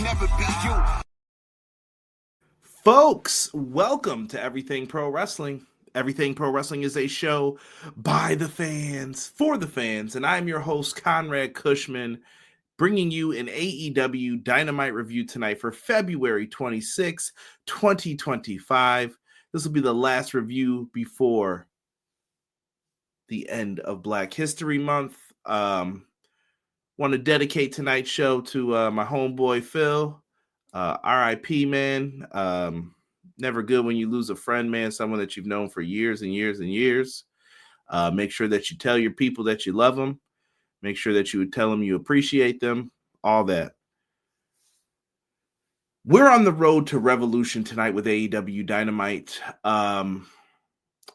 never be you. Folks, welcome to Everything Pro Wrestling. Everything Pro Wrestling is a show by the fans, for the fans, and I'm your host, Conrad Cushman, bringing you an AEW Dynamite review tonight for February 26, 2025. This will be the last review before the end of Black History Month. Want to dedicate tonight's show to my homeboy, Phil. RIP, man. Never good when you lose a friend, man, someone that you've known for years and years and years. Make sure that you tell your people that you love them. Make sure that you would tell them you appreciate them, all that. We're on the road to Revolution tonight with AEW Dynamite. And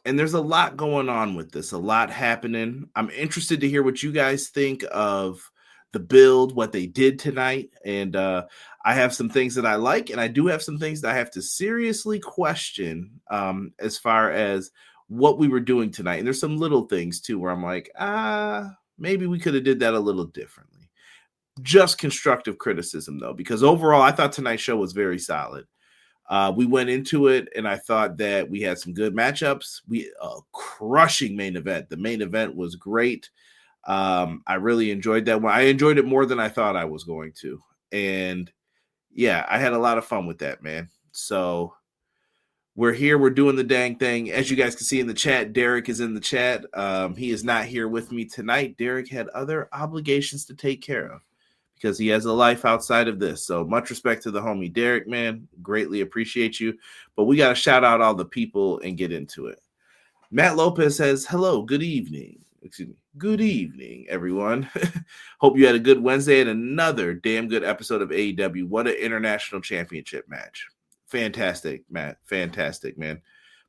there's a lot going on with this, a lot happening. I'm interested to hear what you guys think of the build, what they did tonight. And I have some things that I like, and I do have some things that I have to seriously question as far as what we were doing tonight. And there's some little things too where I'm like, maybe we could have did that a little differently. Just constructive criticism though, because overall I thought tonight's show was very solid. We went into it, and I thought that we had some good matchups. Crushing main event. The main event was great. I really enjoyed that one. I enjoyed it more than I thought I was going to. And yeah, I had a lot of fun with that, man. So we're here. We're doing the dang thing. As you guys can see in the chat, Derek is in the chat. He is not here with me tonight. Derek had other obligations to take care of because he has a life outside of this. So much respect to the homie Derek, man. Greatly appreciate you. But we got to shout out all the people and get into it. Matt Lopez says, hello, good evening. Excuse me. Good evening, everyone. Hope you had a good Wednesday and another damn good episode of AEW. What an international championship match. Fantastic, Matt. Fantastic, man.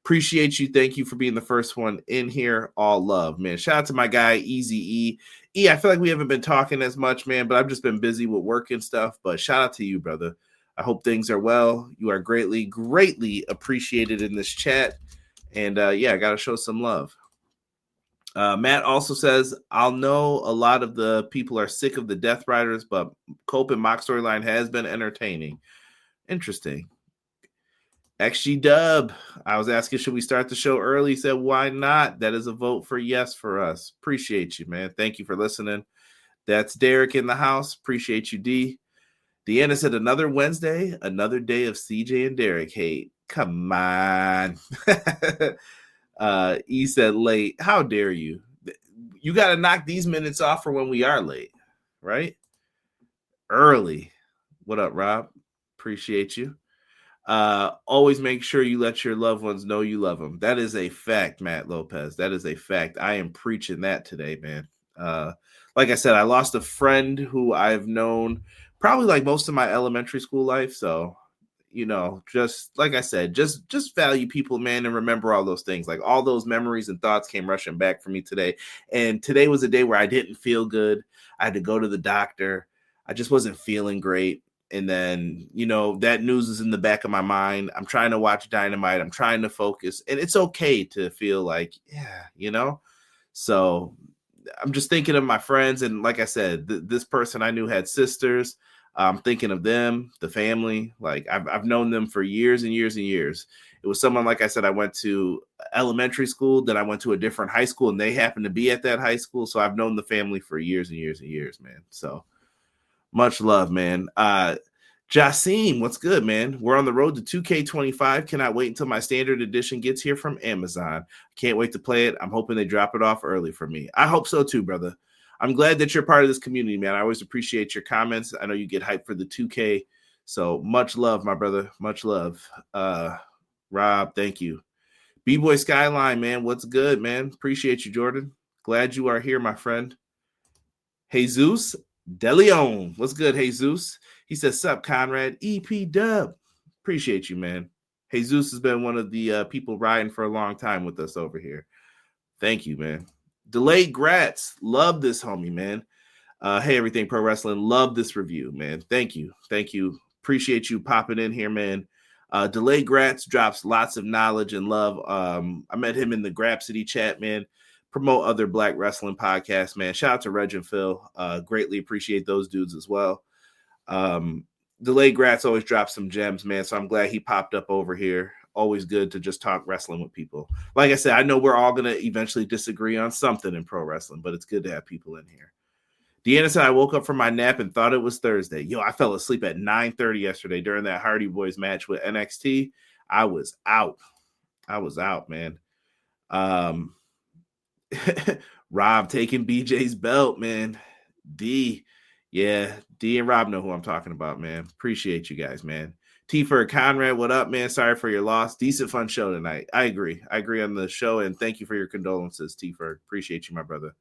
Appreciate you. Thank you for being the first one in here. All love, man. Shout out to my guy, Easy E. E, I feel like we haven't been talking as much, man, but I've just been busy with work and stuff. But shout out to you, brother. I hope things are well. You are greatly, greatly appreciated in this chat. And yeah, I got to show some love. Matt also says, I'll know a lot of the people are sick of the Death Riders, but Cope and Mock storyline has been entertaining. Interesting. XG Dub, I was asking, should we start the show early? He said, why not? That is a vote for yes for us. Appreciate you, man. Thank you for listening. That's Derek in the house. Appreciate you, D. Deanna said, another Wednesday, another day of CJ and Derek hate. Come on. E said late. How dare you? You got to knock these minutes off for when we are late, right? Early. What up, Rob? Appreciate you. Always make sure you let your loved ones know you love them. That is a fact, Matt Lopez. That is a fact. I am preaching that today, man. Like I said, I lost a friend who I've known probably like most of my elementary school life. So, you know, just like I said, just value people, man, and remember all those things. Like all those memories and thoughts came rushing back for me today. And today was a day where I didn't feel good. I had to go to the doctor. I just wasn't feeling great. And then, you know, that news is in the back of my mind. I'm trying to watch Dynamite. I'm trying to focus. And it's okay to feel like, yeah, you know. So I'm just thinking of my friends. And like I said, this person I knew had sisters. I'm thinking of them, the family. Like I've known them for years and years and years. It was someone, like I said, I went to elementary school. Then I went to a different high school, and they happened to be at that high school. So I've known the family for years and years and years, man. So much love, man. Jasim, what's good, man? We're on the road to 2K25. Cannot wait until my standard edition gets here from Amazon. Can't wait to play it. I'm hoping they drop it off early for me. I hope so too, brother. I'm glad that you're part of this community, man. I always appreciate your comments. I know you get hyped for the 2K. So much love, my brother. Much love. Rob, thank you. B-Boy Skyline, man. What's good, man? Appreciate you, Jordan. Glad you are here, my friend. Jesus DeLeon. What's good, Jesus? He says, sup, Conrad. EP Dub. Appreciate you, man. Jesus has been one of the people riding for a long time with us over here. Thank you, man. Delayed Grats. Love this, homie, man. Hey, Everything Pro Wrestling. Love this review, man. Thank you. Thank you. Appreciate you popping in here, man. Delayed Grats drops lots of knowledge and love. I met him in the Grapsity chat, man. Promote other Black wrestling podcasts, man. Shout out to Reg and Phil. Greatly appreciate those dudes as well. Delayed Grats always drops some gems, man. So I'm glad he popped up over here. Always good to just talk wrestling with people. Like I said, I know we're all going to eventually disagree on something in pro wrestling, but it's good to have people in here. Deanna said, I woke up from my nap and thought it was Thursday. Yo, I fell asleep at 9:30 yesterday during that Hardy Boys match with NXT. I was out. Man. Rob taking BJ's belt, man. D. Yeah, D and Rob know who I'm talking about, man. Appreciate you guys, man. T-Ford Conrad, what up, man? Sorry for your loss. Decent, fun show tonight. I agree on the show, and thank you for your condolences, T-Ford. Appreciate you, my brother.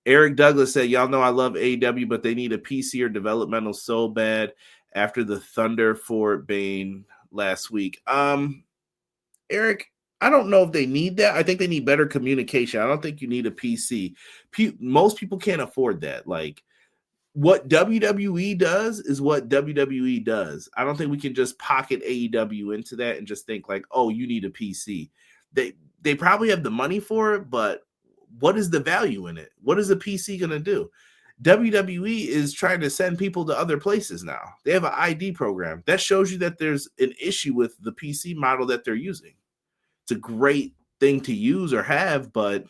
Eric Douglas said, y'all know I love AEW, but they need a PC or developmental so bad after the Thunder Fort Bane last week. Eric, I don't know if they need that. I think they need better communication. I don't think you need a PC. Most people can't afford that. Like, what WWE does is what WWE does. I don't think we can just pocket AEW into that and just think like, oh, you need a PC. They probably have the money for it, but what is the value in it? What is a PC going to do? WWE is trying to send people to other places now. They have an ID program. That shows you that there's an issue with the PC model that they're using. It's a great thing to use or have, but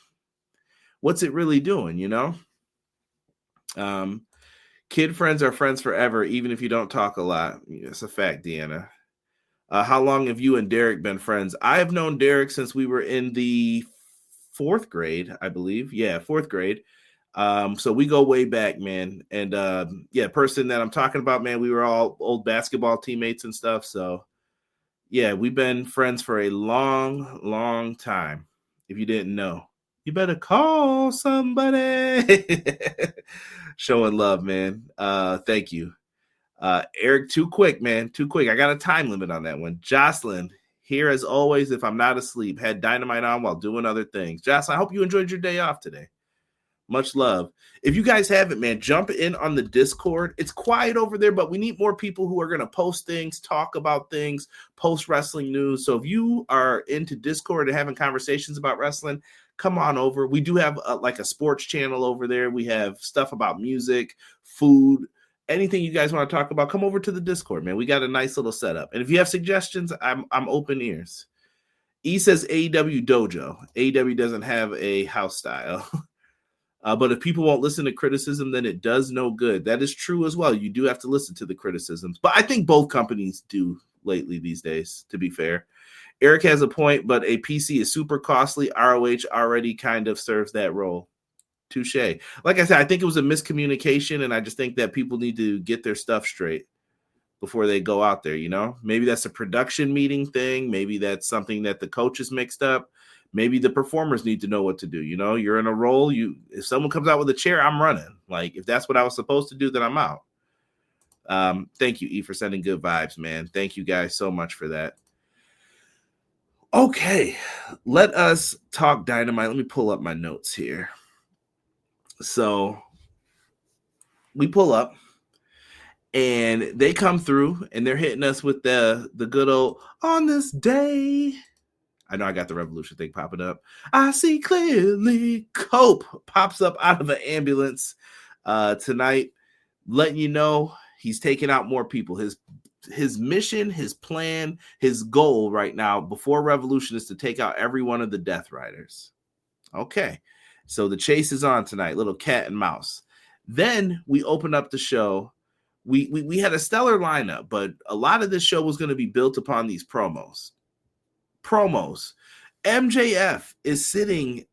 what's it really doing, you know? Kid friends are friends forever, even if you don't talk a lot. It's a fact, Deanna. How long have you and Derek been friends? I have known Derek since we were in the 4th grade, I believe. Yeah, 4th grade. So we go way back, man. And person that I'm talking about, man, we were all old basketball teammates and stuff. So yeah, we've been friends for a long, long time. If you didn't know, you better call somebody. Showing love, man. Thank you. Eric, too quick, man. Too quick. I got a time limit on that one. Jocelyn, here as always, if I'm not asleep, had Dynamite on while doing other things. Jocelyn, I hope you enjoyed your day off today. Much love. If you guys haven't, man, jump in on the Discord. It's quiet over there, but we need more people who are going to post things, talk about things, post wrestling news. So if you are into Discord and having conversations about wrestling, come on over. We do have a sports channel over there. We have stuff about music, food, anything you guys want to talk about. Come over to the Discord, man. We got a nice little setup. And if you have suggestions, I'm open ears. E says AEW Dojo. AEW doesn't have a house style. But if people won't listen to criticism, then it does no good. That is true as well. You do have to listen to the criticisms. But I think both companies do lately these days, to be fair. Eric has a point, but a PC is super costly. ROH already kind of serves that role. Touche. Like I said, I think it was a miscommunication, and I just think that people need to get their stuff straight before they go out there, you know? Maybe that's a production meeting thing. Maybe that's something that the coaches mixed up. Maybe the performers need to know what to do. You know, you're in a role. If someone comes out with a chair, I'm running. Like, if that's what I was supposed to do, then I'm out. Thank you, E, for sending good vibes, man. Thank you guys so much for that. Okay, let us talk Dynamite. Let me pull up my notes here. So we pull up, and they come through, and they're hitting us with the good old "on this day." I know I got the Revolution thing popping up. I see clearly. Cope pops up out of an ambulance tonight, letting you know he's taking out more people. His mission, his plan, his goal right now before Revolution is to take out every one of the Death Riders. Okay, so the chase is on tonight, little cat and mouse. Then we open up the show. We had a stellar lineup, but a lot of this show was going to be built upon these promos. MJF is sitting,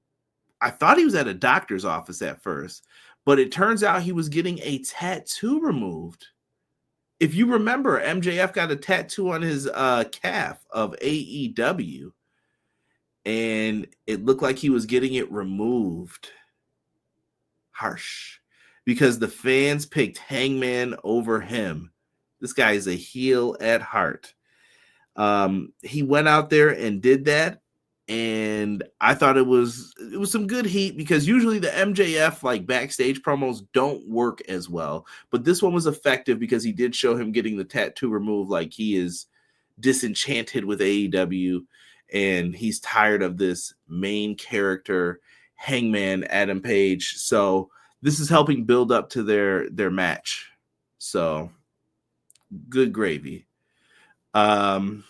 I thought he was at a doctor's office at first, but it turns out he was getting a tattoo removed. If you remember, MJF got a tattoo on his calf of AEW, and it looked like he was getting it removed. Harsh. Because the fans picked Hangman over him. This guy is a heel at heart. He went out there and did that, and I thought it was some good heat, because usually the MJF like backstage promos don't work as well, but this one was effective because he did show him getting the tattoo removed, like he is disenchanted with AEW and he's tired of this main character Hangman Adam Page. So this is helping build up to their match. So Good gravy. Um,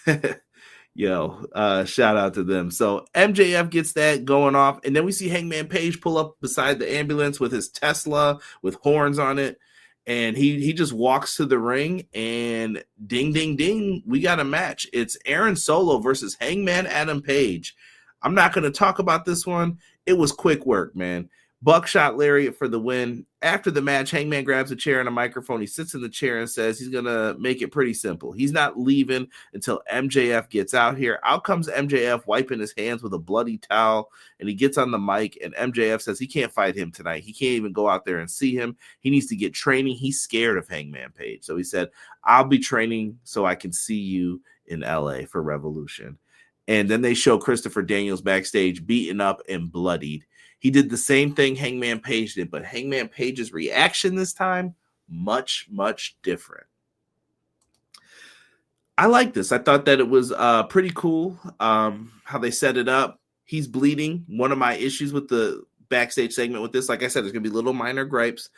shout out to them. So MJF gets that going off, and then we see Hangman Page pull up beside the ambulance with his Tesla with horns on it, and he just walks to the ring, and ding, ding, ding, we got a match. It's Aaron Solo versus Hangman Adam Page. I'm not going to talk about this one. It was quick work, man. Buckshot lariat for the win. After the match, Hangman grabs a chair and a microphone. He sits in the chair and says he's going to make it pretty simple. He's not leaving until MJF gets out here. Out comes MJF wiping his hands with a bloody towel, and he gets on the mic, and MJF says he can't fight him tonight. He can't even go out there and see him. He needs to get training. He's scared of Hangman Page. So he said, I'll be training so I can see you in LA for Revolution. And then they show Christopher Daniels backstage beaten up and bloodied. He did the same thing Hangman Page did, but Hangman Page's reaction this time, much, much different. I like this. I thought that it was pretty cool how they set it up. He's bleeding. One of my issues with the backstage segment with this, like I said, there's going to be little minor gripes.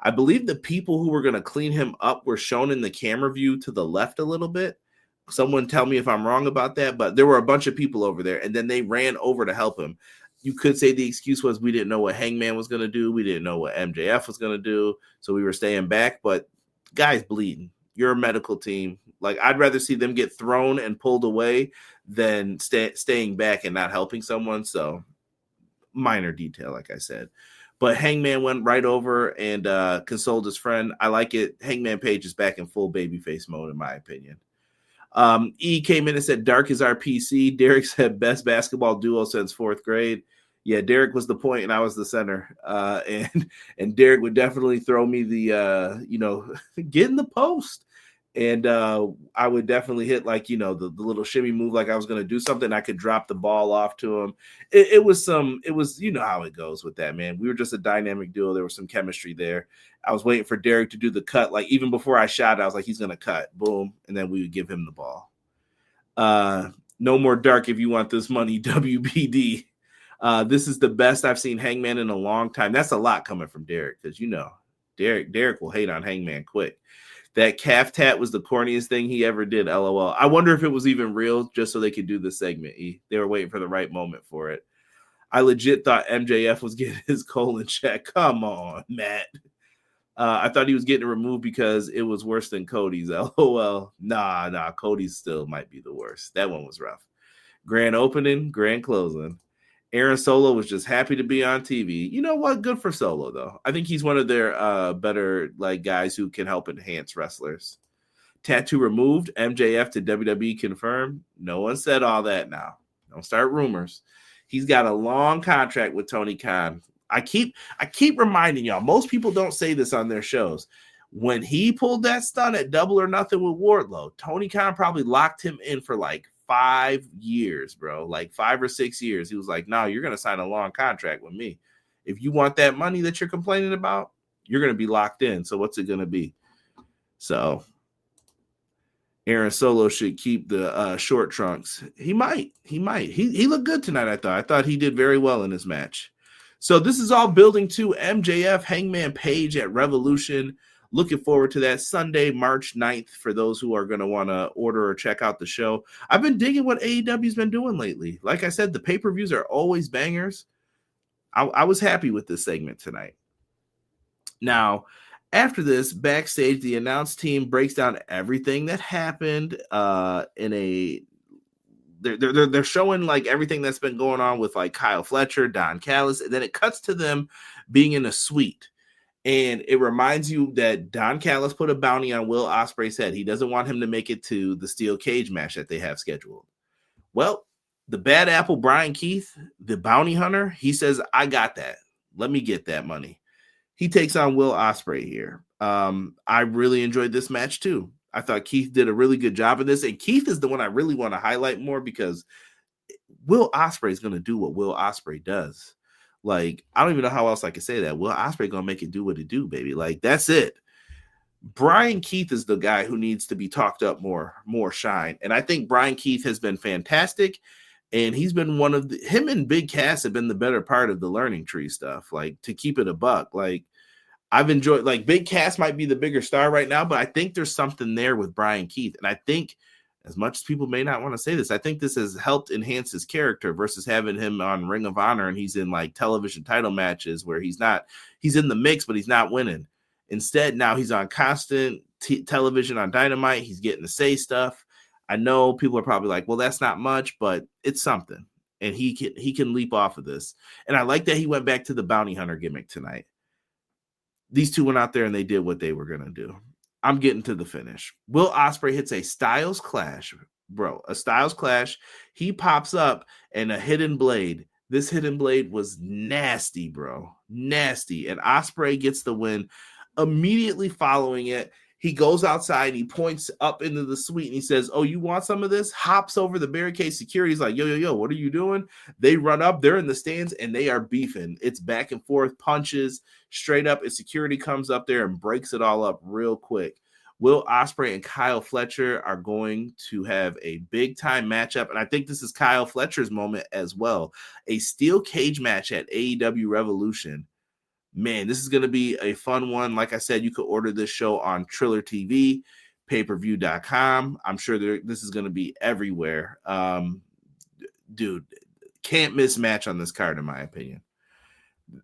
I believe the people who were going to clean him up were shown in the camera view to the left a little bit. Someone tell me if I'm wrong about that, but there were a bunch of people over there, and then they ran over to help him. You could say the excuse was we didn't know what Hangman was going to do. We didn't know what MJF was going to do. So we were staying back, but guy's bleeding. You're a medical team. Like, I'd rather see them get thrown and pulled away than staying back and not helping someone. So minor detail, like I said. But Hangman went right over and consoled his friend. I like it. Hangman Page is back in full babyface mode, in my opinion. E came in and said, Dark is our PC. Derek said, best basketball duo since fourth grade. Yeah, Derek was the point and I was the center. And Derek would definitely throw me the, get in the post. And I would definitely hit like, the little shimmy move like I was going to do something. I could drop the ball off to him. It was how it goes with that, man. We were just a dynamic duo. There was some chemistry there. I was waiting for Derek to do the cut. Like, even before I shot, I was like, he's going to cut. Boom. And then we would give him the ball. No more Dark if you want this money, WBD. This is the best I've seen Hangman in a long time. That's a lot coming from Derek because, Derek will hate on Hangman quick. That calf tat was the corniest thing he ever did, LOL. I wonder if it was even real just so they could do the segment. They were waiting for the right moment for it. I legit thought MJF was getting his colon checked. Come on, Matt. I thought he was getting removed because it was worse than Cody's. LOL. Nah. Cody's still might be the worst. That one was rough. Grand opening, grand closing. Aaron Solo was just happy to be on TV. You know what? Good for Solo, though. I think he's one of their better guys who can help enhance wrestlers. Tattoo removed. MJF to WWE confirmed. No one said all that now. Don't start rumors. He's got a long contract with Tony Khan. I keep reminding y'all, most people don't say this on their shows. When he pulled that stunt at Double or Nothing with Wardlow, Tony Khan probably locked him in for 5 years, bro. 5 or 6 years. He was like, no, you're going to sign a long contract with me. If you want that money that you're complaining about, you're going to be locked in. So what's it going to be? So Aaron Solo should keep the short trunks. He might. He looked good tonight, I thought. I thought he did very well in this match. So this is all building to MJF Hangman Page at Revolution. Looking forward to that Sunday, March 9th, for those who are going to want to order or check out the show. I've been digging what AEW's been doing lately. Like I said, the pay-per-views are always bangers. I was happy with this segment tonight. Now, after this, backstage, the announce team breaks down everything that happened they're showing everything that's been going on with Kyle Fletcher, Don Callis, and then it cuts to them being in a suite. And it reminds you that Don Callis put a bounty on Will Ospreay's head. He doesn't want him to make it to the steel cage match that they have scheduled. Well, the bad apple, Brian Keith, the bounty hunter, he says, I got that. Let me get that money. He takes on Will Ospreay here. I really enjoyed this match too. I thought Keith did a really good job of this. And Keith is the one I really want to highlight more because Will Ospreay is going to do what Will Ospreay does. I don't even know how else I can say that. Will Ospreay going to make it do what it do, baby. That's it. Brian Keith is the guy who needs to be talked up more shine. And I think Brian Keith has been fantastic. And he's been him and Big Cass have been the better part of the learning tree stuff. To keep it a buck. I've enjoyed, like, Big Cass might be the bigger star right now, but I think there's something there with Brian Keith. And I think, as much as people may not want to say this, I think this has helped enhance his character versus having him on Ring of Honor and he's in like television title matches where he's in the mix, but he's not winning. Instead, now he's on constant television on Dynamite. He's getting to say stuff. I know people are probably like, well, that's not much, but it's something. And he can leap off of this. And I like that he went back to the bounty hunter gimmick tonight. These two went out there and they did what they were going to do. I'm getting to the finish. Will Ospreay hits a Styles Clash, bro. A Styles Clash. He pops up and a hidden blade. This hidden blade was nasty, bro. Nasty. And Ospreay gets the win. Immediately following it, he goes outside and he points up into the suite and he says, oh, you want some of this? Hops over the barricade security. He's like, yo, what are you doing? They run up. They're in the stands and they are beefing. It's back and forth, punches straight up. And security comes up there and breaks it all up real quick. Will Ospreay and Kyle Fletcher are going to have a big time matchup. And I think this is Kyle Fletcher's moment as well. A steel cage match at AEW Revolution. Man, this is going to be a fun one. Like I said, you could order this show on Triller TV, payperview.com. I'm sure this is going to be everywhere. Dude, can't miss match on this card, in my opinion.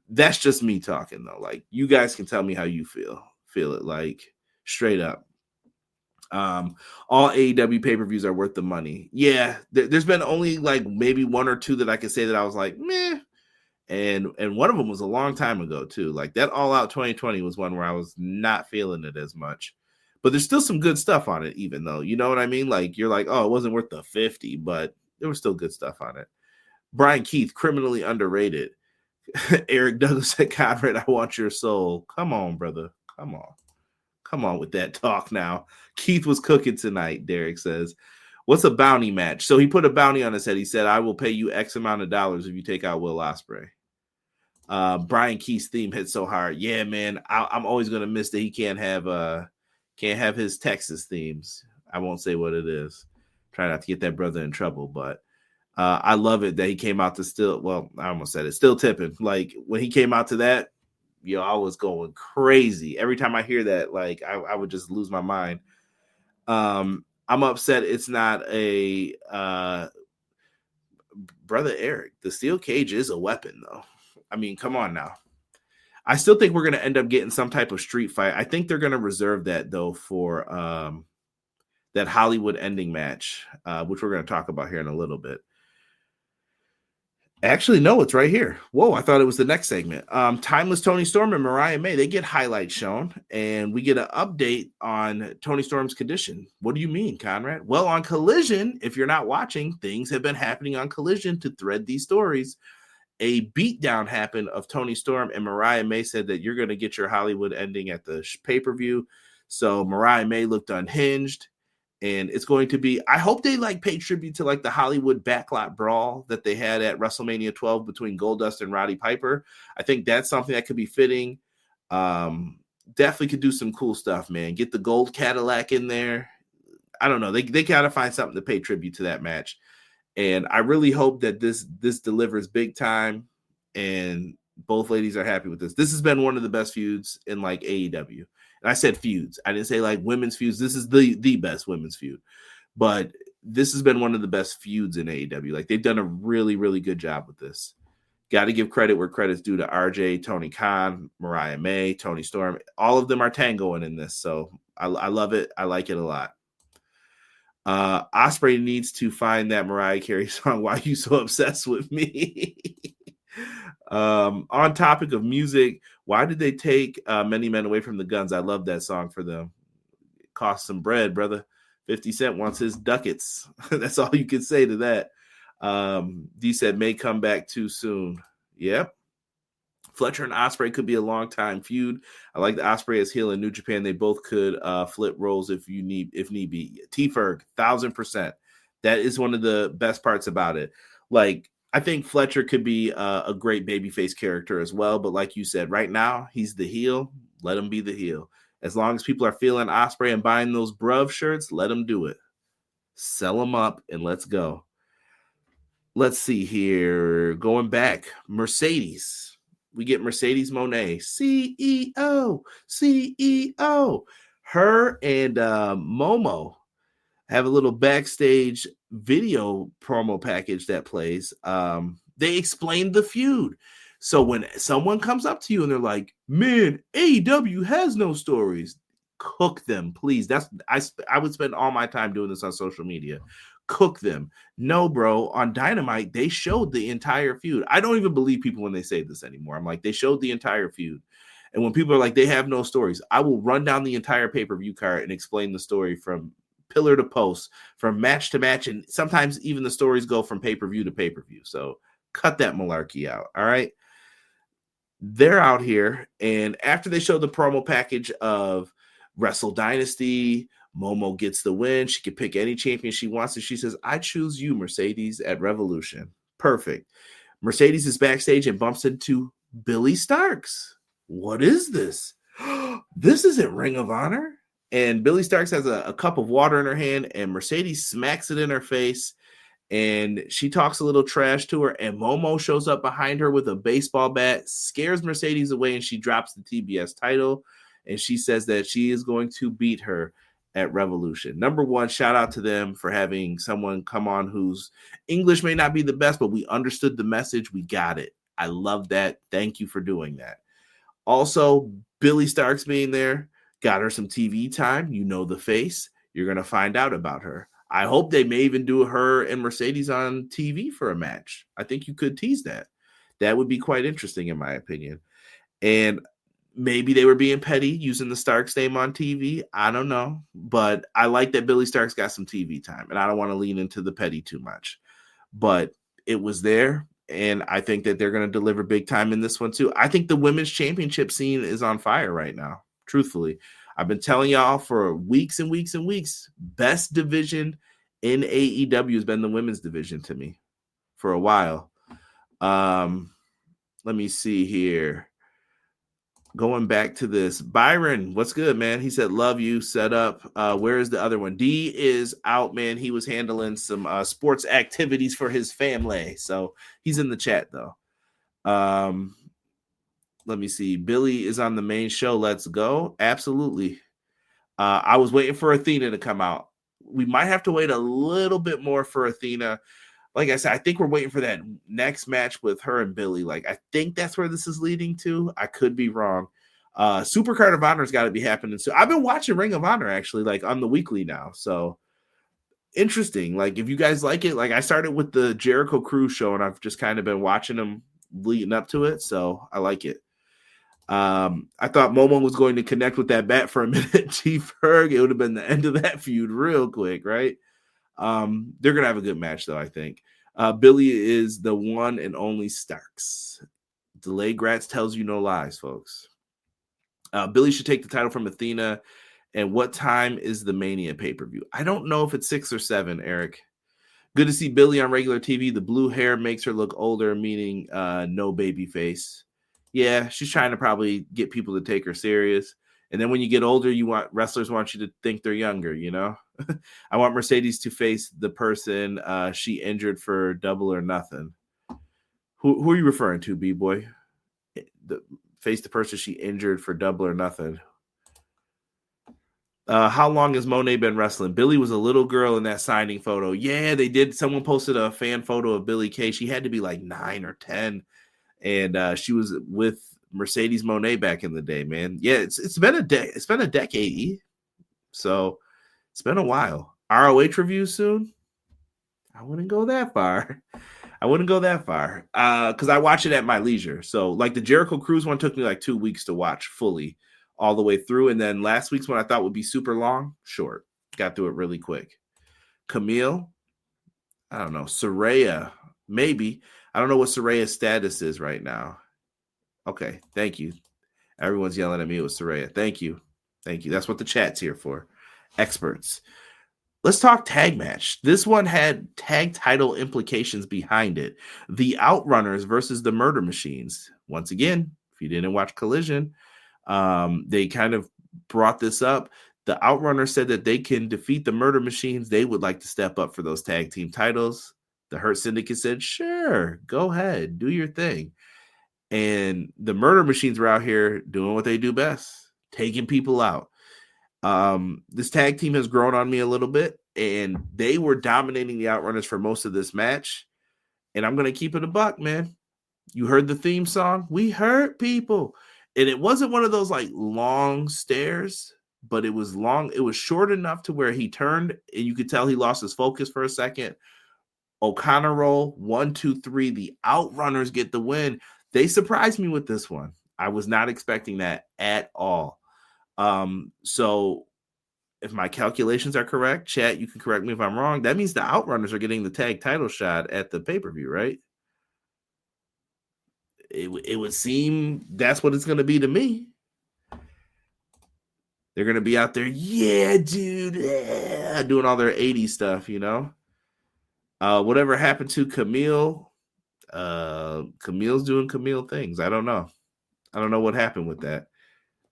That's just me talking, though. Like, you guys can tell me how you feel it, like, straight up. All AEW pay-per-views are worth the money. Yeah, there's been only like maybe one or two that I can say that I was like, meh. And one of them was a long time ago too. Like that All Out 2020 was one where I was not feeling it as much. But there's still some good stuff on it, even though, you know what I mean? Like you're like, oh, it wasn't worth the 50, but there was still good stuff on it. Brian Keith, criminally underrated. Eric Douglas said, Conrad, I want your soul. Come on, brother. Come on with that talk now. Keith was cooking tonight, Derek says. What's a bounty match? So he put a bounty on his head. He said, I will pay you X amount of dollars if you take out Will Ospreay. Brian Keith's theme hit so hard. Yeah, man, I'm always going to miss that he can't have his Texas themes. I won't say what it is. Try not to get that brother in trouble, but I love it that he came out to I almost said it, still tipping. Like when he came out to that, I was going crazy. Every time I hear that, like I would just lose my mind. I'm upset it's not a brother Eric. The steel cage is a weapon, though. I mean, come on now. I still think we're going to end up getting some type of street fight. I think they're going to reserve that, though, for that Hollywood ending match, which we're going to talk about here in a little bit. Actually, no, it's right here. Whoa, I thought it was the next segment. Timeless Tony Storm and Mariah May, they get highlights shown, and we get an update on Tony Storm's condition. What do you mean, Conrad? Well, on Collision, if you're not watching, things have been happening on Collision to thread these stories. A beatdown happened of Tony Storm, and Mariah May said that you're going to get your Hollywood ending at the pay-per-view. So Mariah May looked unhinged. And it's going to be, I hope they like pay tribute to like the Hollywood backlot brawl that they had at WrestleMania 12 between Goldust and Roddy Piper. I think that's something that could be fitting. Definitely could do some cool stuff, man. Get the gold Cadillac in there. I don't know. They got to find something to pay tribute to that match. And I really hope that this delivers big time and both ladies are happy with this. This has been one of the best feuds in like AEW. And I said feuds. I didn't say like women's feuds. This is the best women's feud. But this has been one of the best feuds in AEW. Like they've done a really, really good job with this. Got to give credit where credit's due to RJ, Tony Khan, Mariah May, Tony Storm. All of them are tangoing in this. So I love it. I like it a lot. Ospreay needs to find that Mariah Carey song. Why are you so obsessed with me? On topic of music, why did they take Many Men Away from the Guns? I love that song for them. It cost some bread, brother. 50 Cent wants his ducats. That's all you can say to that. D said may come back too soon. Yep. Fletcher and Ospreay could be a long time feud. I like the Ospreay as heel in New Japan. They both could flip roles if need be. T-Ferg, 1000%. That is one of the best parts about it. Like, I think Fletcher could be a great babyface character as well. But like you said, right now, he's the heel. Let him be the heel. As long as people are feeling Ospreay and buying those Bruv shirts, let him do it. Sell them up and let's go. Let's see here. Going back, Mercedes. we get Mercedes Moné, CEO, CEO. Her and Momo have a little backstage video promo package that plays. They explained the feud. So when someone comes up to you and they're like, "Man, AEW has no stories," cook them, please. I would spend all my time doing this on social media. Cook them. No, bro, on Dynamite, they showed the entire feud. I don't even believe people when they say this anymore. I'm like, they showed the entire feud. And when people are like, they have no stories, I will run down the entire pay-per-view card and explain the story from pillar to post, from match to match, and sometimes even the stories go from pay-per-view to pay-per-view. So cut that malarkey out. All right. They're out here, and after they show the promo package of Wrestle Dynasty, Momo gets the win. She can pick any champion she wants, and she says, "I choose you, Mercedes, at Revolution." Perfect. Mercedes is backstage and bumps into Billy Starks. What is this? This isn't Ring of Honor. And Billy Starks has a cup of water in her hand, and Mercedes smacks it in her face. And she talks a little trash to her, and Momo shows up behind her with a baseball bat, scares Mercedes away, and she drops the TBS title. And she says that she is going to beat her at Revolution. Number one, shout out to them for having someone come on whose English may not be the best, but we understood the message. We got it. I love that. Thank you for doing that. Also, Billy Starks being there got her some TV time. You know the face. You're going to find out about her. I hope they may even do her and Mercedes on TV for a match. I think you could tease that. That would be quite interesting, in my opinion. And maybe they were being petty using the Starks name on TV. I don't know. But I like that Billy Starks got some TV time. And I don't want to lean into the petty too much. But it was there. And I think that they're going to deliver big time in this one, too. I think the women's championship scene is on fire right now, truthfully. I've been telling y'all for weeks and weeks and weeks, best division in AEW has been the women's division to me for a while. Let me see here. Going back to this, Byron, what's good, man? He said, "Love you." Set up. Where is the other one? D is out, man. He was handling some sports activities for his family, so he's in the chat though. Let me see. Billy is on the main show. Let's go. Absolutely. I was waiting for Athena to come out. We might have to wait a little bit more for Athena. Like I said, I think we're waiting for that next match with her and Billy. Like, I think that's where this is leading to. I could be wrong. Supercard of Honor's got to be happening. So I've been watching Ring of Honor actually, like on the weekly now. So interesting. Like, if you guys like it, like I started with the Jericho Cruise show and I've just kind of been watching them leading up to it. So I like it. I thought Momo was going to connect with that bat for a minute. G-Ferg, it would have been the end of that feud real quick, right? They're going to have a good match, though, I think. Billy is the one and only Starks. Delay Gratz tells you no lies, folks. Billy should take the title from Athena. And what time is the Mania pay-per-view? I don't know if it's 6 or 7, Eric. Good to see Billy on regular TV. The blue hair makes her look older, meaning no baby face. Yeah, she's trying to probably get people to take her serious. And then when you get older, wrestlers want you to think they're younger, you know? I want Mercedes to face the person she injured for Double or Nothing. Who are you referring to, B-Boy? Face the person she injured for Double or Nothing. How long has Monet been wrestling? Billy was a little girl in that signing photo. Yeah, they did. Someone posted a fan photo of Billy Kay. She had to be like 9 or 10. And she was with Mercedes Moné back in the day, man. Yeah, it's been a decade. So it's been a while. ROH review soon? I wouldn't go that far. Because I watch it at my leisure. So like the Jericho Cruise one took me like 2 weeks to watch fully all the way through. And then last week's one I thought would be super long, short. Got through it really quick. Camille, I don't know. Saraya, maybe. I don't know what Saraya's status is right now. Okay, thank you. Everyone's yelling at me. It was Saraya. Thank you. That's what the chat's here for. Experts. Let's talk tag match. This one had tag title implications behind it. The Outrunners versus the Murder Machines. Once again, if you didn't watch Collision, they kind of brought this up. The Outrunners said that they can defeat the Murder Machines. They would like to step up for those tag team titles. The Hurt Syndicate said, sure, go ahead, do your thing. And the murder machines were out here doing what they do best, taking people out. This tag team has grown on me a little bit, and they were dominating the Outrunners for most of this match. And I'm going to keep it a buck, man. You heard the theme song? We hurt people. And it wasn't one of those like long stares, but it was long. It was short enough to where he turned and you could tell he lost his focus for a second. O'Connor roll, 1, 2, 3. The Outrunners get the win. They surprised me with this one. I was not expecting that at all. So if my calculations are correct, chat, you can correct me if I'm wrong. That means the Outrunners are getting the tag title shot at the pay-per-view, right? It would seem that's what it's going to be to me. They're going to be out there, yeah, dude, yeah, doing all their 80s stuff, you know? Whatever happened to Camille? Camille's doing Camille things. I don't know. I don't know what happened with that.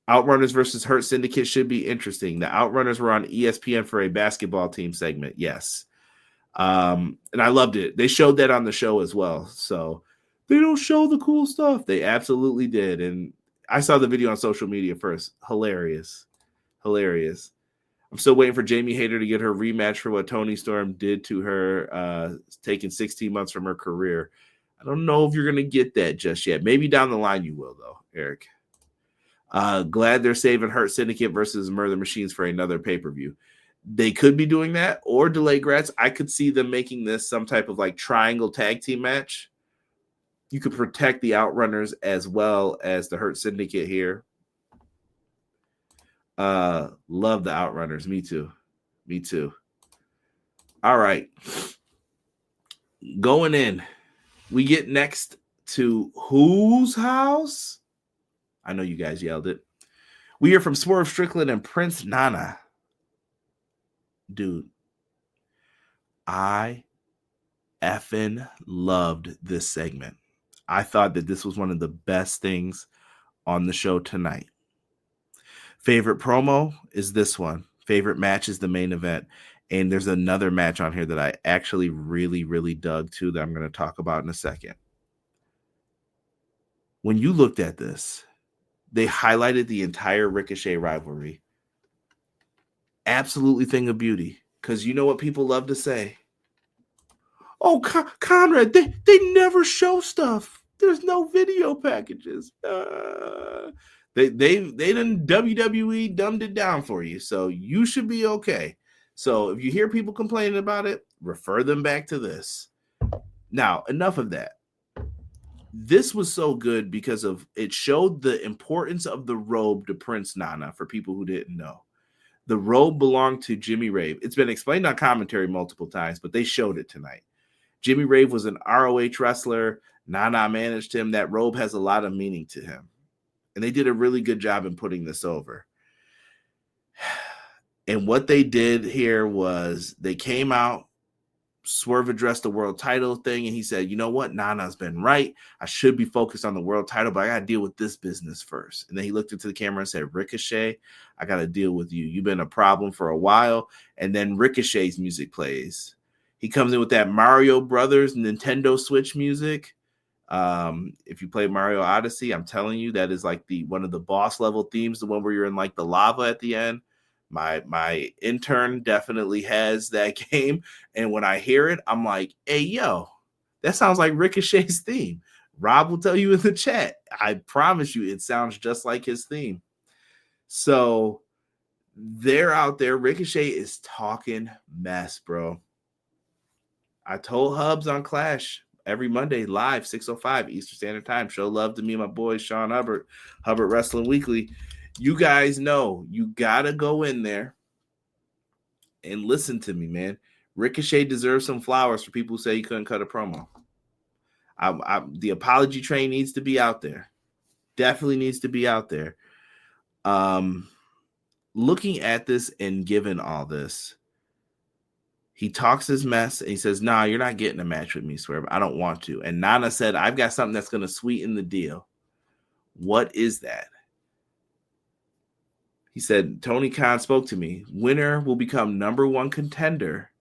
Outrunners versus Hurt Syndicate should be interesting. The Outrunners were on ESPN for a basketball team segment. Yes. And I loved it. They showed that on the show as well. So they don't show the cool stuff. They absolutely did. And I saw the video on social media first. Hilarious. Hilarious. I'm still waiting for Jamie Hayter to get her rematch for what Toni Storm did to her, taking 16 months from her career. I don't know if you're going to get that just yet. Maybe down the line you will, though, Eric. Glad they're saving Hurt Syndicate versus Murder Machines for another pay-per-view. They could be doing that or delay Gratz. I could see them making this some type of like triangle tag team match. You could protect the Outrunners as well as the Hurt Syndicate here. Love the Outrunners. Me too. Me too. All right. Going in. We get next to whose house? I know you guys yelled it. We hear from Swerve Strickland and Prince Nana. Dude, I effing loved this segment. I thought that this was one of the best things on the show tonight. Favorite promo is this one. Favorite match is the main event. And there's another match on here that I actually really, really dug too that I'm going to talk about in a second. When you looked at this, they highlighted the entire Ricochet rivalry. Absolutely thing of beauty. Because you know what people love to say? Oh, Conrad, they never show stuff. There's no video packages. They done WWE dumbed it down for you. So you should be okay. So if you hear people complaining about it, refer them back to this. Now, enough of that. This was so good because of it showed the importance of the robe to Prince Nana for people who didn't know. The robe belonged to Jimmy Rave. It's been explained on commentary multiple times, but they showed it tonight. Jimmy Rave was an ROH wrestler. Nana managed him. That robe has a lot of meaning to him. And they did a really good job in putting this over. And what they did here was they came out, Swerve addressed the world title thing, and he said, you know what? Nana's been right. I should be focused on the world title, but I got to deal with this business first. And then he looked into the camera and said, Ricochet, I got to deal with you. You've been a problem for a while. And then Ricochet's music plays. He comes in with that Mario Brothers Nintendo Switch music. If you play Mario Odyssey, I'm telling you, that is like one of the boss level themes, the one where you're in like the lava at the end. My intern definitely has that game. And when I hear it, I'm like, hey, yo, that sounds like Ricochet's theme. Rob will tell you in the chat. I promise you, it sounds just like his theme. So they're out there. Ricochet is talking mess, bro. I told Hubs on Clash every Monday live, 6:05 Eastern Standard Time. Show love to me and my boy, Sean Hubbard Wrestling Weekly. You guys know you got to go in there and listen to me, man. Ricochet deserves some flowers for people who say he couldn't cut a promo. The apology train needs to be out there. Definitely needs to be out there. Looking at this and given all this, he talks his mess and he says, nah, you're not getting a match with me, Swerve. I don't want to. And Nana said, I've got something that's going to sweeten the deal. What is that? He said, Tony Khan spoke to me. Winner will become #1 contender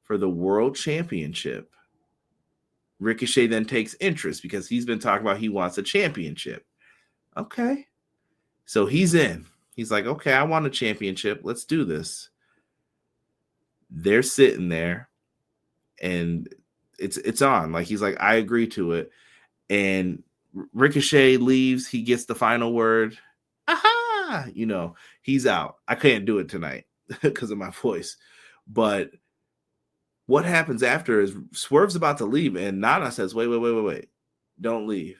for the world championship. Ricochet then takes interest because he's been talking about he wants a championship. Okay. So he's in. He's like, okay, I want a championship. Let's do this. They're sitting there and it's on. Like, he's like, I agree to it. And Ricochet leaves. He gets the final word. Aha! You know, he's out. I can't do it tonight because of my voice. But what happens after is Swerve's about to leave, and Nana says, wait. Don't leave.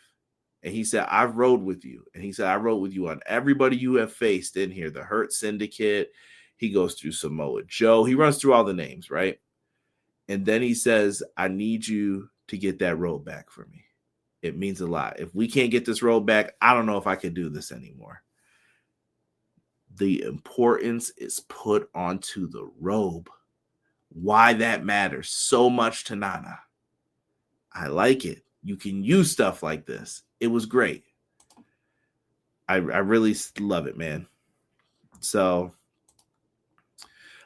And he said, I've rode with you. And he said, I rode with you on everybody you have faced in here. The Hurt Syndicate. He goes through Samoa Joe. He runs through all the names, right? And then he says, I need you to get that robe back for me. It means a lot. If we can't get this robe back, I don't know if I can do this anymore. The importance is put onto the robe. Why that matters so much to Nana. I like it. You can use stuff like this. It was great. I really love it, man. So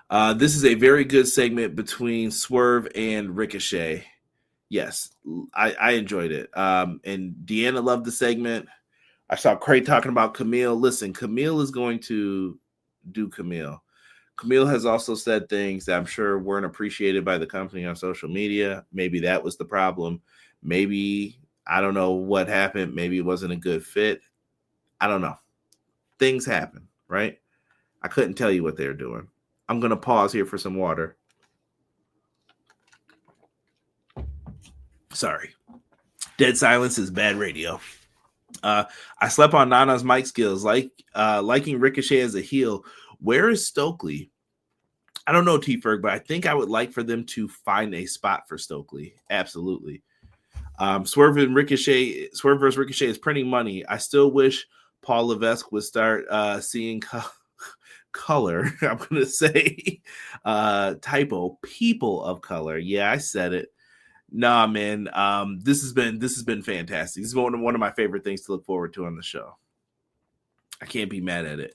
this is a very good segment between Swerve and Ricochet. Yes, I enjoyed it. And Deanna loved the segment. I saw Craig talking about Camille. Listen, Camille is going to do Camille. Camille has also said things that I'm sure weren't appreciated by the company on social media. Maybe that was the problem. Maybe, I don't know what happened. Maybe it wasn't a good fit. I don't know. Things happen, right? I couldn't tell you what they're doing. I'm going to pause here for some water. Sorry. Dead silence is bad radio. I slept on Nana's mic skills, liking Ricochet as a heel. Where is Stokely? I don't know, T-Ferg, but I think I would like for them to find a spot for Stokely. Absolutely. Swerve versus Ricochet is printing money. I still wish Paul Levesque would start seeing color. I'm going to say typo, people of color. Yeah, I said it. Nah, man. This has been fantastic. This is one of my favorite things to look forward to on the show. I can't be mad at it.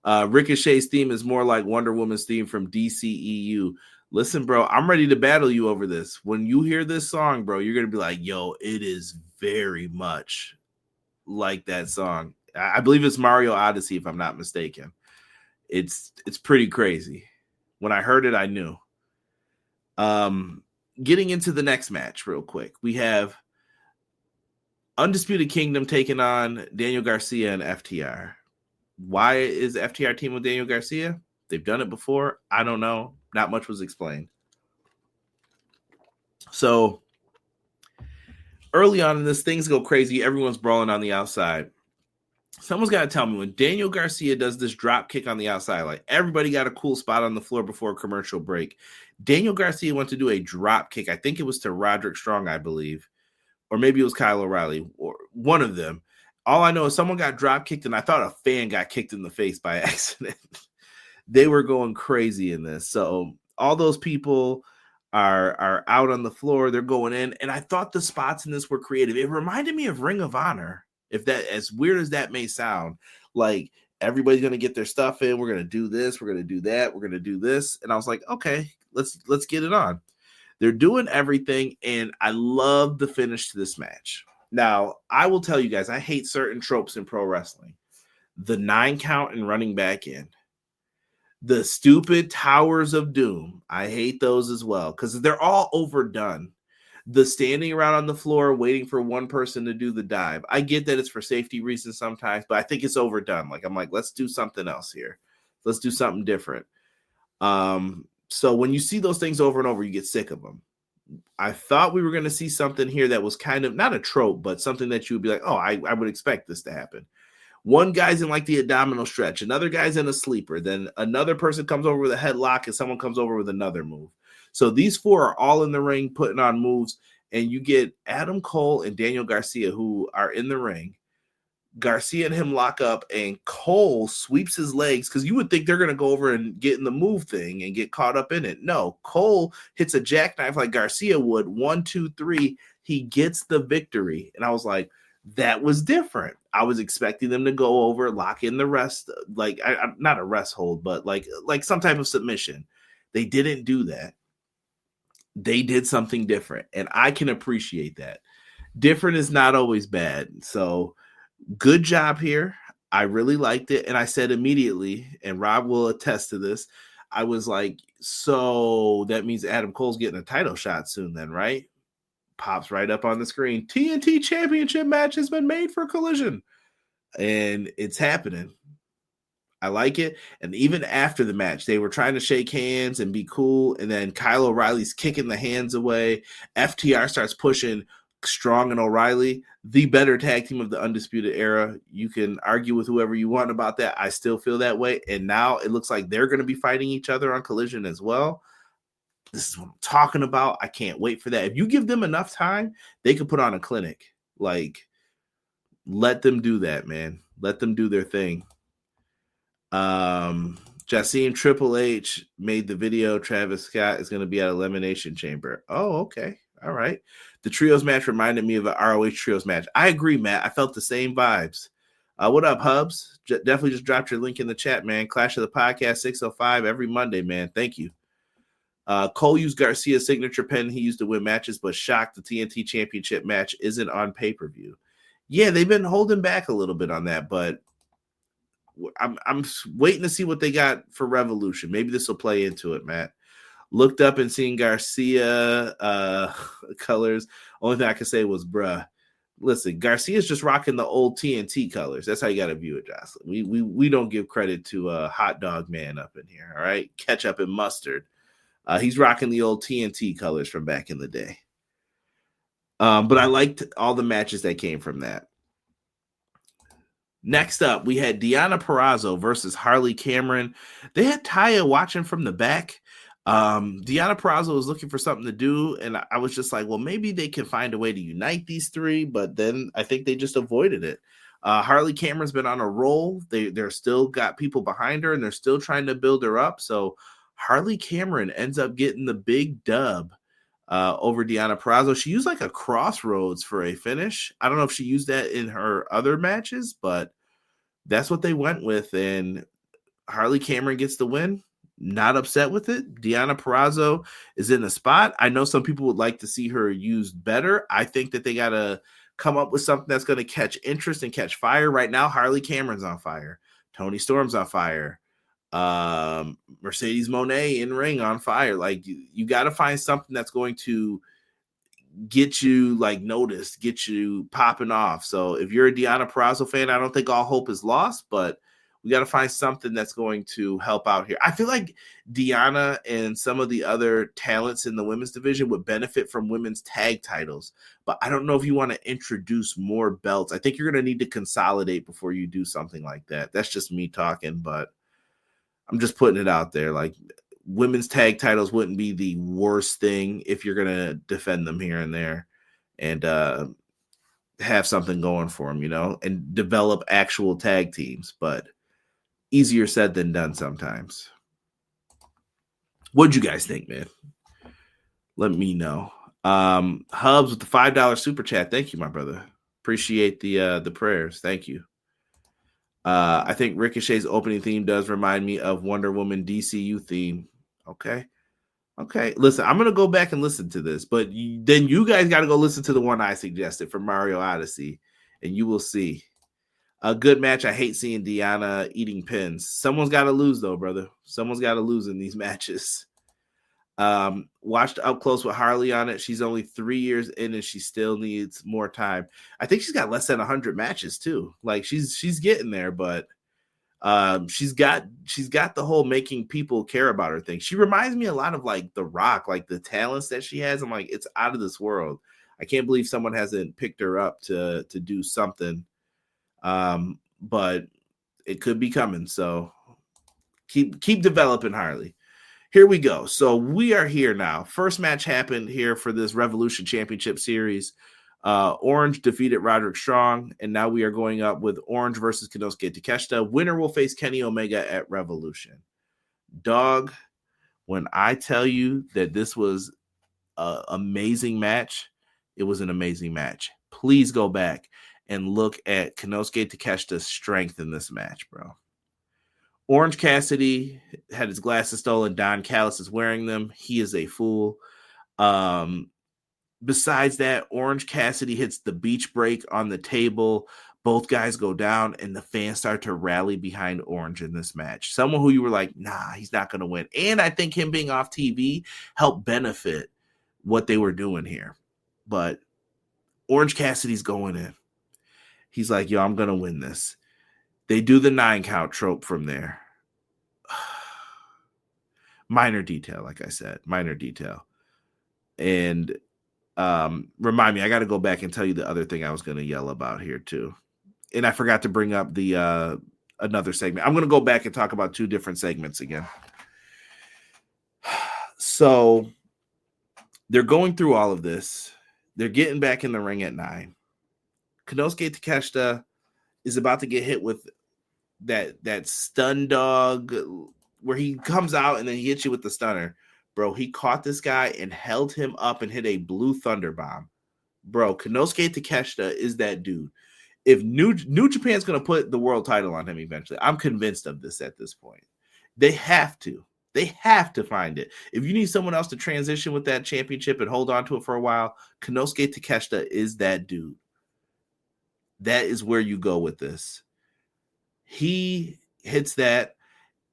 Ricochet's theme is more like Wonder Woman's theme from DCEU. Listen, bro, I'm ready to battle you over this. When you hear this song, bro, you're going to be like, yo, it is very much like that song. I believe it's Mario Odyssey, if I'm not mistaken. It's pretty crazy. When I heard it, I knew. Getting into the next match real quick. We have Undisputed Kingdom taking on Daniel Garcia and FTR. Why is FTR team with Daniel Garcia? They've done it before. I don't know. Not much was explained. So early on in this, things go crazy. Everyone's brawling on the outside. Someone's got to tell me, when Daniel Garcia does this drop kick on the outside, like everybody got a cool spot on the floor before a commercial break. Daniel Garcia went to do a drop kick. I think it was to Roderick Strong, I believe. Or maybe it was Kyle O'Reilly, or one of them. All I know is someone got drop kicked, and I thought a fan got kicked in the face by accident. They were going crazy in this. So all those people are out on the floor. They're going in. And I thought the spots in this were creative. It reminded me of Ring of Honor. If that, as weird as that may sound, like everybody's going to get their stuff in. We're going to do this. We're going to do that. We're going to do this. And I was like, okay, let's get it on. They're doing everything. And I love the finish to this match. Now, I will tell you guys, I hate certain tropes in pro wrestling. The 9 count and running back in. The stupid Towers of Doom. I hate those as well because they're all overdone. The standing around on the floor waiting for one person to do the dive. I get that it's for safety reasons sometimes, but I think it's overdone. Like, I'm like, let's do something else here. Let's do something different. So when you see those things over and over, you get sick of them. I thought we were going to see something here that was kind of not a trope, but something that you would be like, oh, I would expect this to happen. One guy's in like the abdominal stretch. Another guy's in a sleeper. Then another person comes over with a headlock and someone comes over with another move. So these 4 are all in the ring putting on moves. And you get Adam Cole and Daniel Garcia who are in the ring. Garcia and him lock up and Cole sweeps his legs because you would think they're going to go over and get in the move thing and get caught up in it. No, Cole hits a jackknife like Garcia would. 1, 2, 3. He gets the victory. And I was like, that was different. I was expecting them to go over, lock in the rest, like not a rest hold, but like some type of submission. They didn't do that. they did something different, and I can appreciate that. Different is not always bad. So good job here. I really liked it. And I said immediately, and Rob will attest to this, I was like, so that means Adam Cole's getting a title shot soon then, right? Pops right up on the screen. TNT Championship match has been made for Collision. And it's happening. I like it. And even after the match, they were trying to shake hands and be cool. And then Kyle O'Reilly's kicking the hands away. FTR starts pushing Strong and O'Reilly, the better tag team of the Undisputed Era. You can argue with whoever you want about that. I still feel that way. And now it looks like they're going to be fighting each other on Collision as well. This is what I'm talking about. I can't wait for that. If you give them enough time, they could put on a clinic. Like, let them do that, man. Let them do their thing. Jasim Triple H made the video. Travis Scott is going to be at Elimination Chamber. Oh, okay. All right. The trios match reminded me of an ROH trios match. I agree, Matt. I felt the same vibes. What up, Hubs? Definitely just dropped your link in the chat, man. Clash of the Podcast 605 every Monday, man. Thank you. Cole used Garcia's signature pen he used to win matches, but shocked the TNT Championship match isn't on pay-per-view. Yeah, they've been holding back a little bit on that, but I'm waiting to see what they got for Revolution. Maybe this will play into it, Matt. Looked up and seen Garcia colors. Only thing I could say was, bruh. Listen, Garcia's just rocking the old TNT colors. That's how you got to view it, Jocelyn. We don't give credit to Hot Dog Man up in here, all right? Ketchup and mustard. He's rocking the old TNT colors from back in the day. But I liked all the matches that came from that. Next up, we had Deonna Purrazzo versus Harley Cameron. They had Taya watching from the back. Deonna Purrazzo was looking for something to do, and I was just like, well, maybe they can find a way to unite these three, but then I think they just avoided it. Harley Cameron's been on a roll. They're still got people behind her, and they're still trying to build her up. So Harley Cameron ends up getting the big dub over Deonna Purrazzo. She used like a crossroads for a finish. I don't know if she used that in her other matches, but that's what they went with, and Harley Cameron gets the win. Not upset with it. Deonna Purrazzo is in the spot. I know some people would like to see her used better. I think that they got to come up with something that's going to catch interest and catch fire. Right now, Harley Cameron's on fire. Toni Storm's on fire. Mercedes Moné in ring on fire. Like, you got to find something that's going to get you like noticed, get you popping off. So if you're a Deonna Purrazzo fan, I don't think all hope is lost, but we got to find something that's going to help out here. I feel like Deonna and some of the other talents in the women's division would benefit from women's tag titles, but I don't know if you want to introduce more belts. I think you're going to need to consolidate before you do something like that. That's just me talking, but I'm just putting it out there. Like, women's tag titles wouldn't be the worst thing if you're going to defend them here and there and have something going for them, you know, and develop actual tag teams, but easier said than done sometimes. What'd you guys think, man? Let me know. Hubs with the $5 super chat. Thank you, my brother. Appreciate the prayers. Thank you. I think Ricochet's opening theme does remind me of Wonder Woman DCU theme. Okay. Listen, I'm going to go back and listen to this, but then you guys got to go listen to the one I suggested from Mario Odyssey, and you will see. A good match. I hate seeing Deonna eating pins. Someone's got to lose, though, brother. Someone's got to lose in these matches. Watched up close with Harley on it. She's only 3 years in, and she still needs more time. I think she's got less than 100 matches, too. Like, she's getting there, but she's got the whole making people care about her thing. She reminds me a lot of like The Rock, like the talents that she has. I'm like, it's out of this world. I can't believe someone hasn't picked her up to do something. But it could be coming. So keep developing Harley. Here we go. So we are here now. First match happened here for this Revolution Championship Series. Orange defeated Roderick Strong, and now we are going up with Orange versus Konosuke Takeshita. Winner will face Kenny Omega at Revolution. Dog, when I tell you that this was an amazing match, it was an amazing match. Please go back and look at Konosuke Takeshita's strength in this match, bro. Orange Cassidy had his glasses stolen. Don Callis is wearing them. He is a fool. Besides that, Orange Cassidy hits the beach break on the table. Both guys go down, and the fans start to rally behind Orange in this match. Someone who you were like, nah, he's not going to win. And I think him being off TV helped benefit what they were doing here. But Orange Cassidy's going in. He's like, yo, I'm going to win this. They do the 9 count trope from there. Minor detail, like I said, minor detail. And remind me, I got to go back and tell you the other thing I was going to yell about here too. And I forgot to bring up the another segment. I'm going to go back and talk about 2 different segments again. So they're going through all of this. They're getting back in the ring at 9. Konosuke Takeshita is about to get hit with that stun dog where he comes out and then he hits you with the stunner. Bro, he caught this guy and held him up and hit a blue thunder bomb. Bro, Konosuke Takeshita is that dude. If New Japan's going to put the world title on him eventually, I'm convinced of this at this point. They have to. They have to find it. If you need someone else to transition with that championship and hold on to it for a while, Konosuke Takeshita is that dude. That is where you go with this. He hits that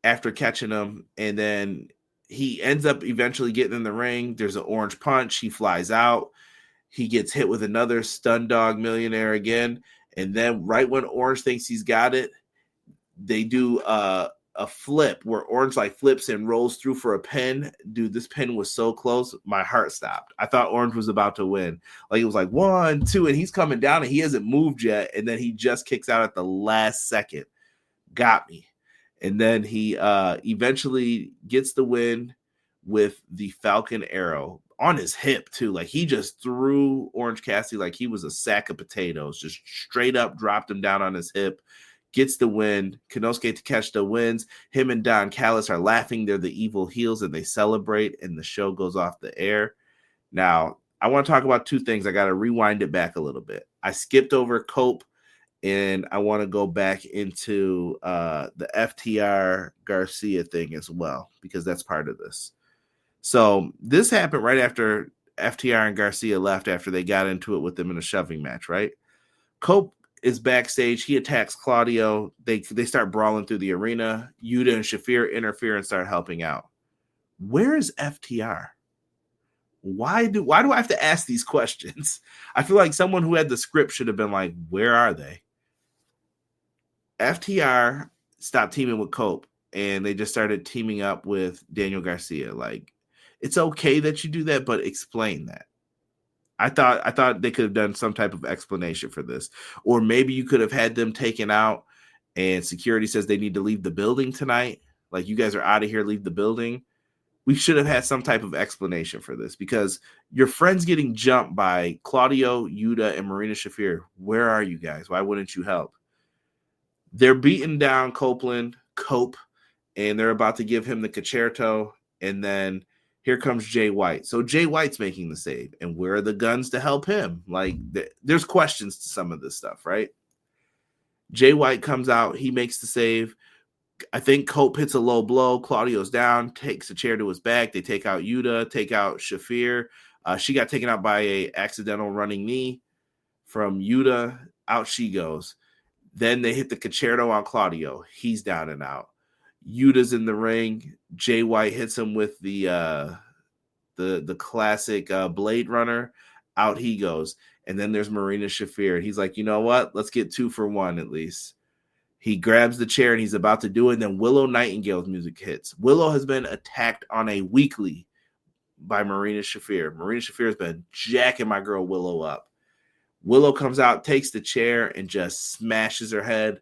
after catching him, and then he ends up eventually getting in the ring. There's an orange punch. He flies out. He gets hit with another stun dog millionaire again. And then right when Orange thinks he's got it, they do a flip where Orange like flips and rolls through for a pin. Dude, this pin was so close. My heart stopped. I thought Orange was about to win. Like it was like 1, 2, and he's coming down and he hasn't moved yet. And then he just kicks out at the last second. Got me. And then he eventually gets the win with the Falcon Arrow on his hip too. Like he just threw Orange Cassidy like he was a sack of potatoes, just straight up dropped him down on his hip, gets the win. Konosuke Takeshita wins. Him and Don Callis are laughing. They're the evil heels and they celebrate and the show goes off the air. Now, I want to talk about 2 things. I got to rewind it back a little bit. I skipped over Cope and I want to go back into the FTR Garcia thing as well, because that's part of this. So this happened right after FTR and Garcia left after they got into it with them in a shoving match, right? Cope is backstage. He attacks Claudio. They start brawling through the arena. Yuta and Shafir interfere and start helping out. Where is FTR? Why do I have to ask these questions? I feel like someone who had the script should have been like, where are they? FTR stopped teaming with Cope and they just started teaming up with Daniel Garcia. Like, it's okay that you do that, but explain that. I thought they could have done some type of explanation for this. Or maybe you could have had them taken out and security says they need to leave the building tonight. Like, you guys are out of here, leave the building. We should have had some type of explanation for this because your friend's getting jumped by Claudio, Yuta, and Marina Shafir. Where are you guys? Why wouldn't you help? They're beating down Cope, and they're about to give him the concerto, and then here comes Jay White. So Jay White's making the save, and where are the guns to help him? Like, there's questions to some of this stuff, right? Jay White comes out. He makes the save. I think Cope hits a low blow. Claudio's down, takes a chair to his back. They take out Yuta, take out Shafir. She got taken out by a accidental running knee from Yuta. Out she goes. Then they hit the concerto on Claudio. He's down and out. Yuta's in the ring. Jay White hits him with the classic Blade Runner. Out he goes. And then there's Marina Shafir. He's like, you know what? Let's get 2 for 1 at least. He grabs the chair and he's about to do it. And then Willow Nightingale's music hits. Willow has been attacked on a weekly by Marina Shafir. Marina Shafir has been jacking my girl Willow up. Willow comes out, takes the chair, and just smashes her head.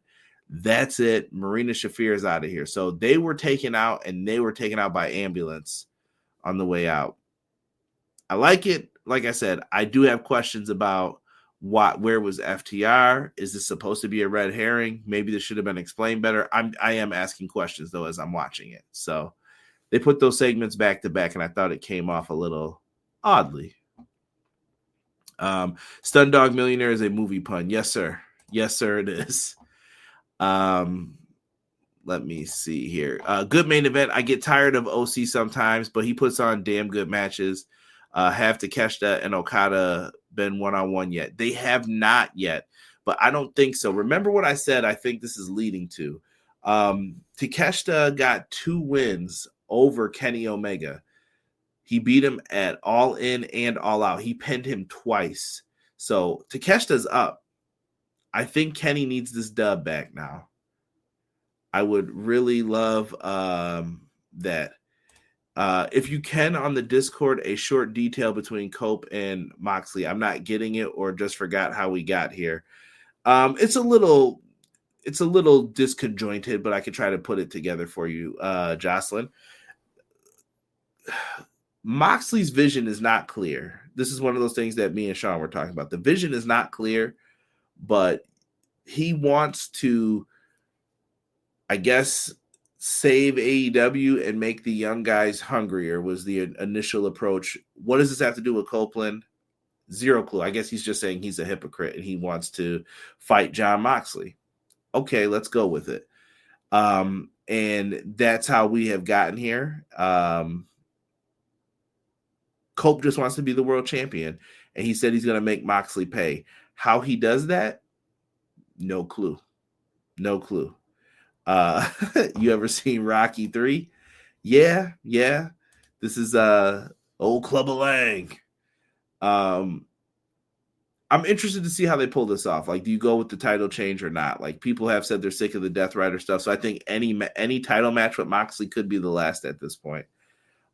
That's it. Marina Shafir is out of here. So they were taken out, and they were taken out by ambulance on the way out. I like it. Like I said, I do have questions about where was FTR? Is this supposed to be a red herring? Maybe this should have been explained better. I am asking questions, though, as I'm watching it. So they put those segments back to back, and I thought it came off a little oddly. Stun Dog Millionaire is a movie pun. Yes, sir. Yes, sir, it is. Let me see here. Good main event. I get tired of OC sometimes, but he puts on damn good matches. Have Takeshita and Okada been one-on-one yet? They have not yet, but I don't think so. Remember what I said, I think this is leading to. Takeshita got 2 wins over Kenny Omega. He beat him at All In and All Out. He pinned him twice. So Takeshita's up. I think Kenny needs this dub back now. I would really love that. If you can on the Discord, a short detail between Cope and Moxley. I'm not getting it, or just forgot how we got here. It's a little disconjointed, but I could try to put it together for you, Jocelyn. Moxley's vision is not clear. This is one of those things that me and Sean were talking about. The vision is not clear, but he wants to, I guess, save AEW and make the young guys hungrier was the initial approach. What does this have to do with Copeland? Zero clue. I guess he's just saying he's a hypocrite and he wants to fight Jon Moxley. Okay, let's go with it. And that's how we have gotten here. Cope just wants to be the world champion, and he said he's going to make Moxley pay. How he does that? No clue. No clue. You ever seen Rocky 3? Yeah. This is old Clubber Lang. I'm interested to see how they pull this off. Like, do you go with the title change or not? Like, people have said they're sick of the Death Rider stuff, so I think any title match with Moxley could be the last at this point.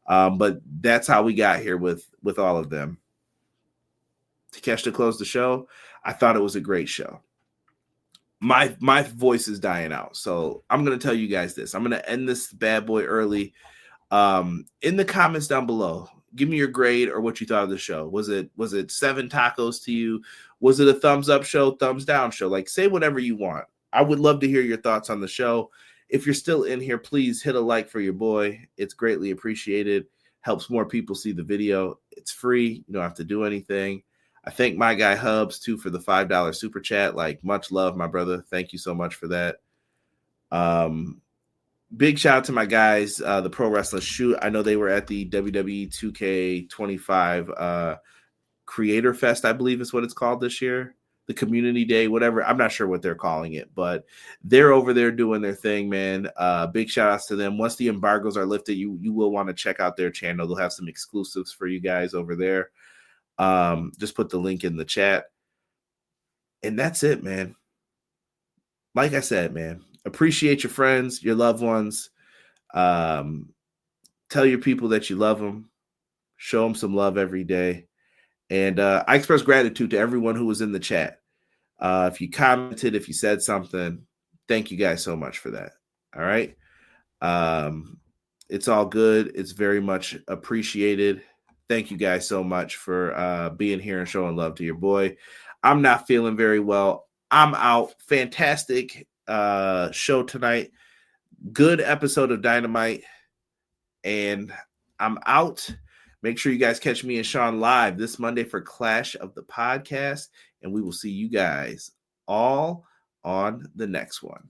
But that's how we got here with all of them. Takeshita closed the show. I thought it was a great show. My voice is dying out, so I'm going to tell you guys this. I'm going to end this bad boy early. In the comments down below, give me your grade or what you thought of the show. Was it 7 tacos to you? Was it a thumbs up show, thumbs down show? Like, say whatever you want. I would love to hear your thoughts on the show. If you're still in here, please hit a like for your boy. It's greatly appreciated. Helps more people see the video. It's free. You don't have to do anything. I thank my guy Hubs too for the $5 super chat. Like, much love, my brother. Thank you so much for that. Big shout out to my guys, the Pro Wrestling Shoot. I know they were at the WWE 2K25 Creator Fest, I believe is what it's called this year. The Community Day, whatever. I'm not sure what they're calling it, but they're over there doing their thing, man. Big shout outs to them. Once the embargoes are lifted, you will want to check out their channel. They'll have some exclusives for you guys over there. Just put the link in the chat. And that's it, man. Like I said, man, appreciate your friends, your loved ones. Tell your people that you love them. Show them some love every day. And I express gratitude to everyone who was in the chat. If you commented, if you said something, thank you guys so much for that. All right. It's all good. It's very much appreciated. Thank you guys so much for being here and showing love to your boy. I'm not feeling very well. I'm out. Fantastic show tonight. Good episode of Dynamite. And I'm out. Make sure you guys catch me and Sean live this Monday for Clash of the Podcast. And we will see you guys all on the next one.